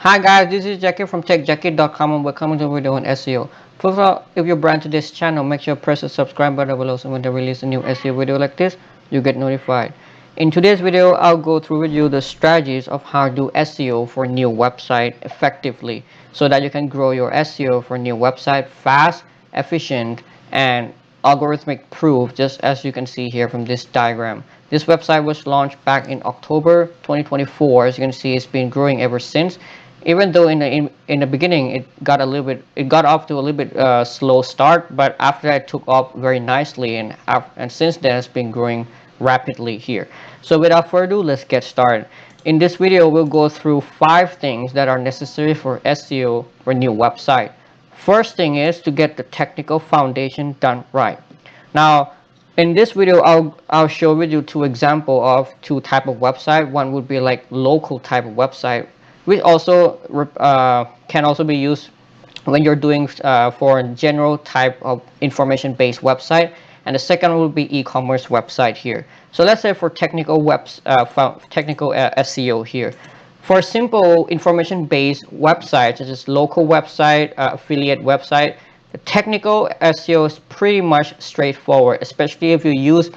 Hi guys, this is Jackie from techjackie.com and welcome to a video on SEO. First of all, if you're brand to this channel, make sure to press the subscribe button below so when I release a new SEO video like this, you get notified. In today's video, I'll go through with you the strategies of how to do SEO for new website effectively so that you can grow your SEO for new website fast, efficient, and algorithmic proof, just as you can see here from this diagram. This website was launched back in October 2024. As you can see, it's been growing ever since. Even though in the beginning it got off to a little bit slow start, but after that it took off very nicely, and since then it's been growing rapidly here. So without further ado, let's get started. In this video, we'll go through 5 things that are necessary for SEO for new website. First thing is to get the technical foundation done right. Now, in this video, I'll show with you 2 example of 2 type of website. One would be like local type of website, which also can also be used when you're doing for general type of information-based website. And the second will be e-commerce website here. So let's say for technical SEO here. For simple information-based websites, such as local website, affiliate website, the technical SEO is pretty much straightforward, especially if you use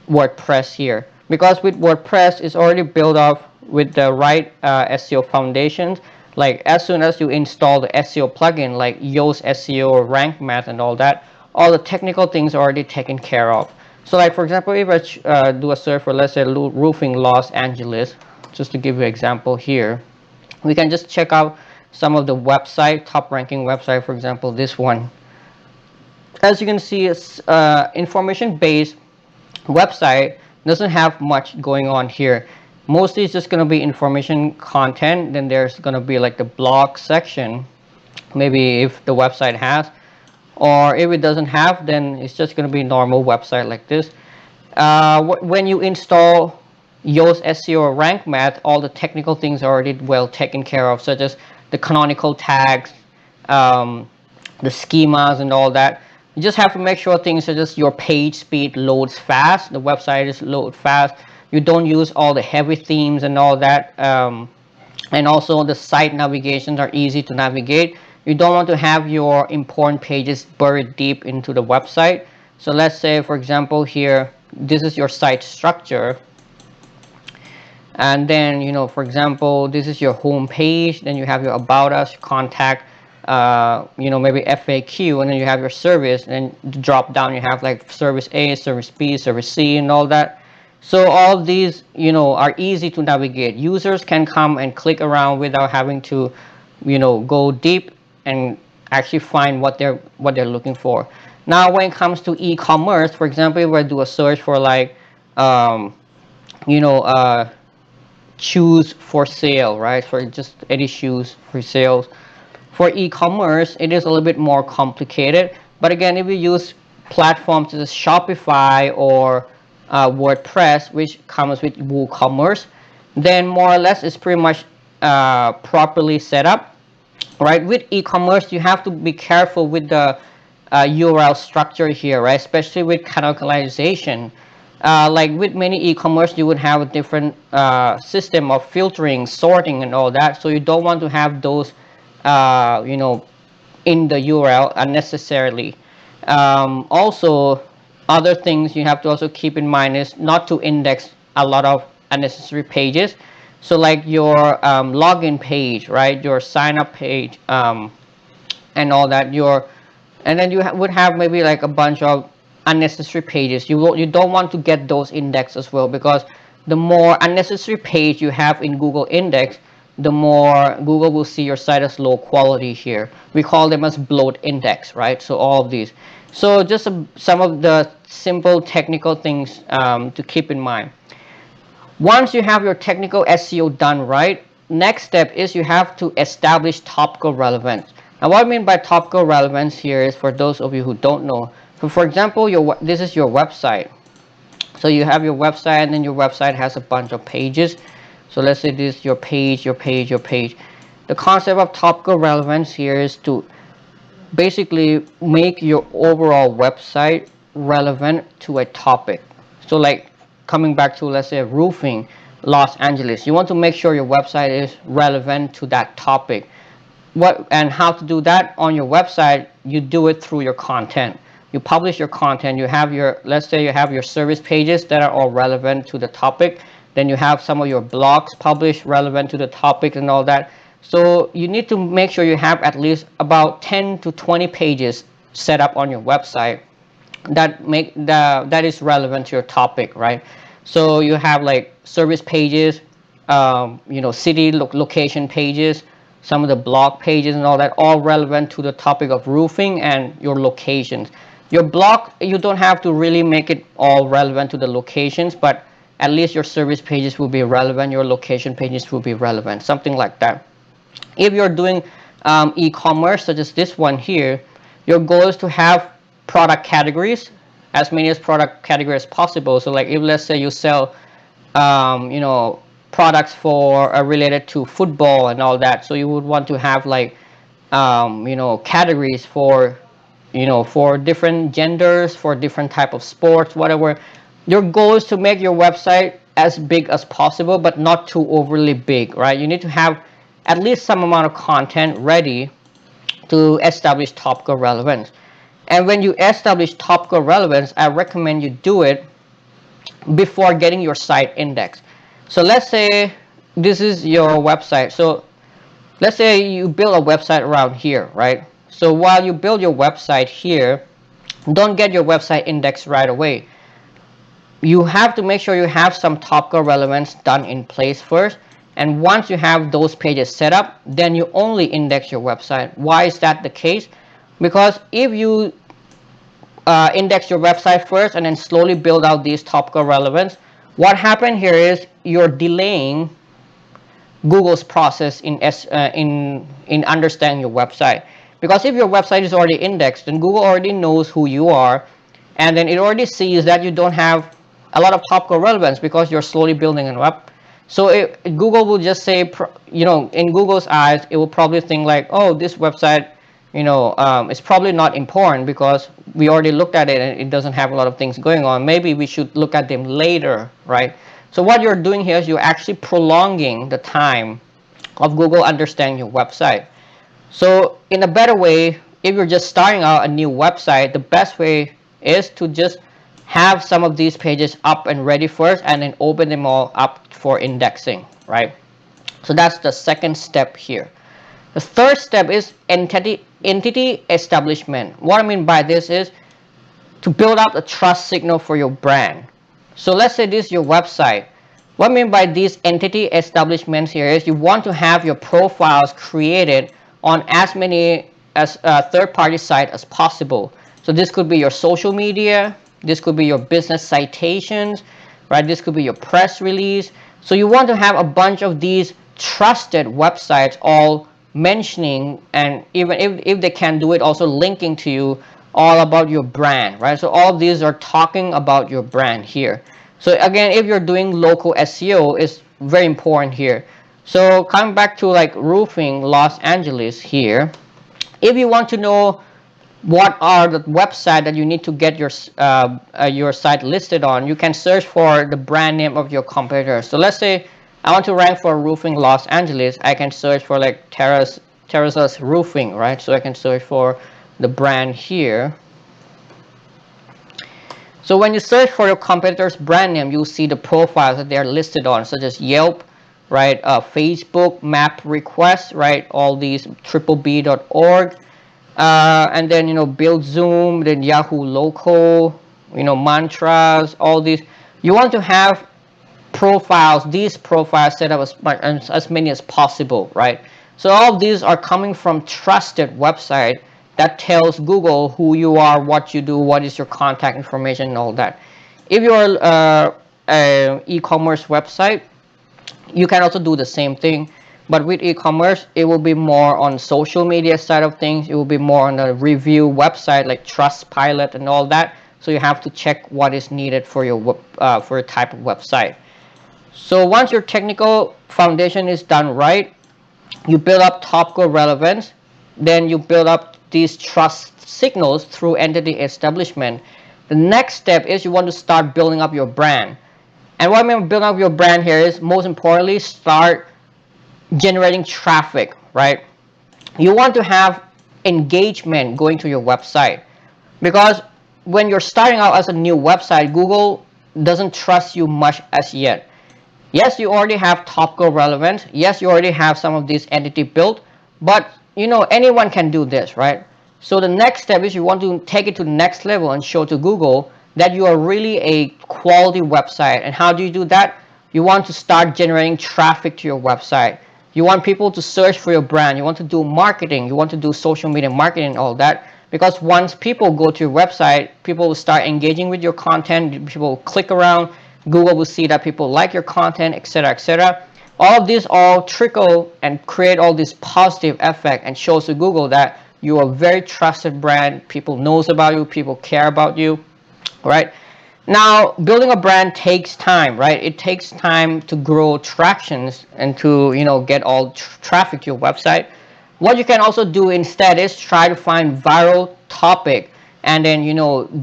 WordPress here. Because with WordPress, it's already built up with the right SEO foundations. Like as soon as you install the SEO plugin like Yoast SEO or Rank Math and all that, all the technical things are already taken care of. So like for example, if I do a search for, let's say, roofing Los Angeles, just to give you an example here, we can just check out some of the website, top ranking website, for example, this one. As you can see, it's information based website, doesn't have much going on here. Mostly it's just going to be information content. Then there's going to be like the blog section, maybe if the website has, or if it doesn't have, then it's just going to be normal website like this. When you install Yoast SEO or Rank Math, all the technical things are already well taken care of, such as the canonical tags, the schemas and all that. You just have to make sure things such as your page speed loads fast, the website is load fast, you don't use all the heavy themes and all that, and also the site navigations are easy to navigate. You don't want to have your important pages buried deep into the website. So let's say, for example, here, this is your site structure. And then, for example, this is your home page. Then you have your about us, contact, maybe FAQ, and then you have your service. And then drop down, you have like service A, service B, service C, and all that. So all these, are easy to navigate. Users can come and click around without having to, go deep and actually find what they're looking for. Now, when it comes to e-commerce, for example, if I do a search for like, shoes for sale, right? For just any shoes for sales. For e-commerce, it is a little bit more complicated. But again, if you use platforms such as Shopify or WordPress, which comes with WooCommerce, then more or less it's pretty much properly set up, right? With e-commerce, you have to be careful with the URL structure here, right? Especially with canonicalization. Like with many e-commerce, you would have a different system of filtering, sorting, and all that. So you don't want to have those, in the URL unnecessarily. Also, other things you have to also keep in mind is not to index a lot of unnecessary pages. So like your login page, right? Your sign up page, and all that. And then you would have maybe like a bunch of unnecessary pages. You don't want to get those indexed as well, because the more unnecessary page you have in Google index, the more Google will see your site as low quality here. We call them as bloat index, right? So all of these. So just some of the simple technical things to keep in mind. Once you have your technical SEO done right, next step is you have to establish topical relevance. Now, what I mean by topical relevance here is, for those of you who don't know, for example, this is your website. So you have your website, and then your website has a bunch of pages. So let's say this is your page, your page, your page. The concept of topical relevance here is to basically make your overall website relevant to a topic. So like coming back to, let's say, roofing, Los Angeles. You want to make sure your website is relevant to that topic. What and how to do that on your website? You do it through your content. You publish your content. You have your, let's say you have your service pages that are all relevant to the topic. Then you have some of your blogs published relevant to the topic and all that. So you need to make sure you have at least about 10 to 20 pages set up on your website that is relevant to your topic, right? So you have like service pages, city location pages, some of the blog pages and all that, all relevant to the topic of roofing and your locations. Your blog, you don't have to really make it all relevant to the locations, but at least your service pages will be relevant, your location pages will be relevant, something like that. If you're doing e-commerce, such as this one here, your goal is to have product categories, as many as product categories as possible. So like if let's say you sell products for related to football and all that, so you would want to have like categories for for different genders, for different type of sports, whatever. Your goal is to make your website as big as possible, but not too overly big, right? You need to have at least some amount of content ready to establish topical relevance. And when you establish topical relevance, I recommend you do it before getting your site indexed. So let's say this is your website. So let's say you build a website around here, right? So while you build your website here, don't get your website indexed right away. You have to make sure you have some topical relevance done in place first. And once you have those pages set up, then you only index your website. Why is that the case? Because if you index your website first and then slowly build out these topical relevance, what happened here is you're delaying Google's process in understanding your website. Because if your website is already indexed, then Google already knows who you are, and then it already sees that you don't have a lot of topical relevance because you're slowly building it up. So Google will just say, in Google's eyes, it will probably think like, oh, this website, it's probably not important because we already looked at it and it doesn't have a lot of things going on. Maybe we should look at them later, right? So what you're doing here is you're actually prolonging the time of Google understanding your website. So in a better way, if you're just starting out a new website, the best way is to just have some of these pages up and ready first and then open them all up for indexing, right? So that's the second step here. The third step is entity establishment. What I mean by this is to build up a trust signal for your brand. So let's say this is your website. What I mean by these entity establishments here is you want to have your profiles created on as many as third-party sites as possible. So this could be your social media, this could be your business citations, right? This could be your press release. So you want to have a bunch of these trusted websites all mentioning, and even if they can do it, also linking to you all about your brand, right? So all of these are talking about your brand here. So again, if you're doing local SEO, it's very important here. So coming back to like roofing Los Angeles here, if you want to know what are the website that you need to get your site listed on, you can search for the brand name of your competitor. So let's say I want to rank for roofing Los Angeles. I can search for like Terrace's Roofing, right? So I can search for the brand here. So when you search for your competitor's brand name, you'll see the profiles that they're listed on, such as Yelp, right? Facebook, Map Requests, right? All these BBB.org. And then, Build Zoom, then Yahoo Local, Mantras, all these. You want to have these profiles set up as many as possible, right? So all of these are coming from trusted website that tells Google who you are, what you do, what is your contact information, and all that. If you're an e-commerce website, you can also do the same thing. But with e-commerce, it will be more on social media side of things. It will be more on the review website like Trustpilot and all that. So you have to check what is needed for your type of website. So once your technical foundation is done right, you build up topical relevance, then you build up these trust signals through entity establishment. The next step is you want to start building up your brand. And what I mean building up your brand here is, most importantly, start generating traffic, right? You want to have engagement going to your website, because when you're starting out as a new website, Google doesn't trust you much as yet. Yes, you already have topical relevance. Yes, you already have some of these entity built, but anyone can do this, right? So the next step is you want to take it to the next level and show to Google that you are really a quality website. And how do you do that? You want to start generating traffic to your website. You want people to search for your brand. You want to do marketing. You want to do social media marketing and all that. Because once people go to your website, people will start engaging with your content. People will click around. Google will see that people like your content, etc., etc. All of these all trickle and create all this positive effect and shows to Google that you are a very trusted brand. People knows about you. People care about you, right? Now, building a brand takes time, right? It takes time to grow tractions and to get all traffic to your website. What you can also do instead is try to find viral topic and then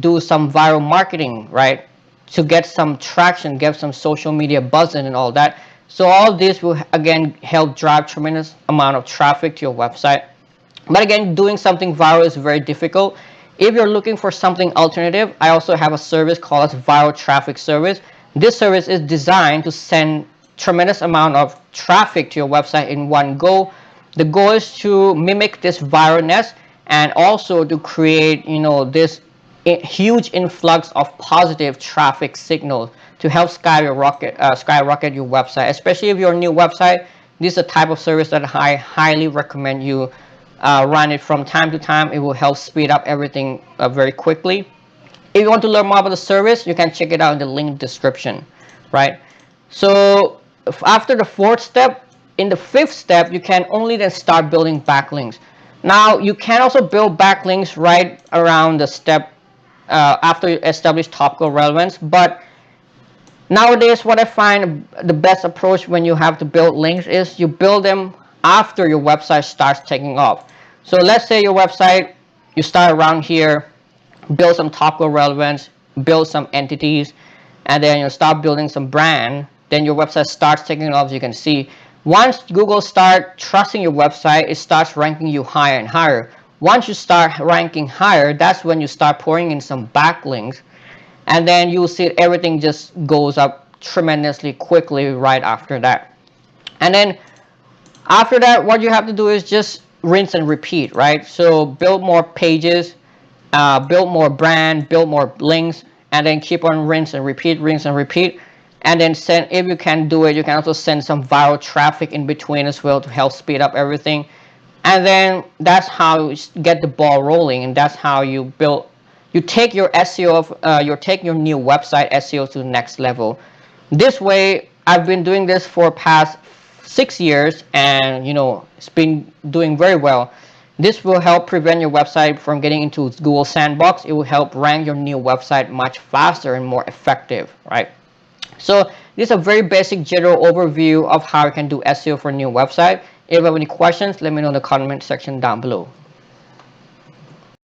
do some viral marketing, right? To get some traction, get some social media buzzing and all that. So all this will again help drive tremendous amount of traffic to your website. But again, doing something viral is very difficult. If you're looking for something alternative, I also have a service called as Viral Traffic Service. This service is designed to send tremendous amount of traffic to your website in one go. The goal is to mimic this viralness and also to create, this huge influx of positive traffic signals to help skyrocket your website. Especially if you're a new website, this is a type of service that I highly recommend you run it from time to time. It will help speed up everything very quickly. If you want to learn more about the service, you can check it out in the link description, right? So after the fourth step, in the fifth step, you can only then start building backlinks. Now, you can also build backlinks right around the step after you establish topical relevance, but nowadays what I find the best approach when you have to build links is you build them after your website starts taking off. So let's say your website, you start around here, build some topical relevance, build some entities, and then you start building some brand. Then your website starts taking off, as you can see. Once Google start trusting your website, it starts ranking you higher and higher. Once you start ranking higher, that's when you start pouring in some backlinks, and then you'll see everything just goes up tremendously quickly right after that. And then after that, what you have to do is just rinse and repeat, right? So build more pages, build more brand, build more links, and then keep on rinse and repeat. And then send, if you can do it, you can also send some viral traffic in between as well to help speed up everything. And then that's how you get the ball rolling, and that's how you take your SEO you're taking your new website SEO to the next level. This way, I've been doing this for past 6 years, and it's been doing very well. This will help prevent your website from getting into Google sandbox. It will help rank your new website much faster and more effective, right? So this is a very basic general overview of how you can do SEO for a new website. If you have any questions, let me know in the comment section down below.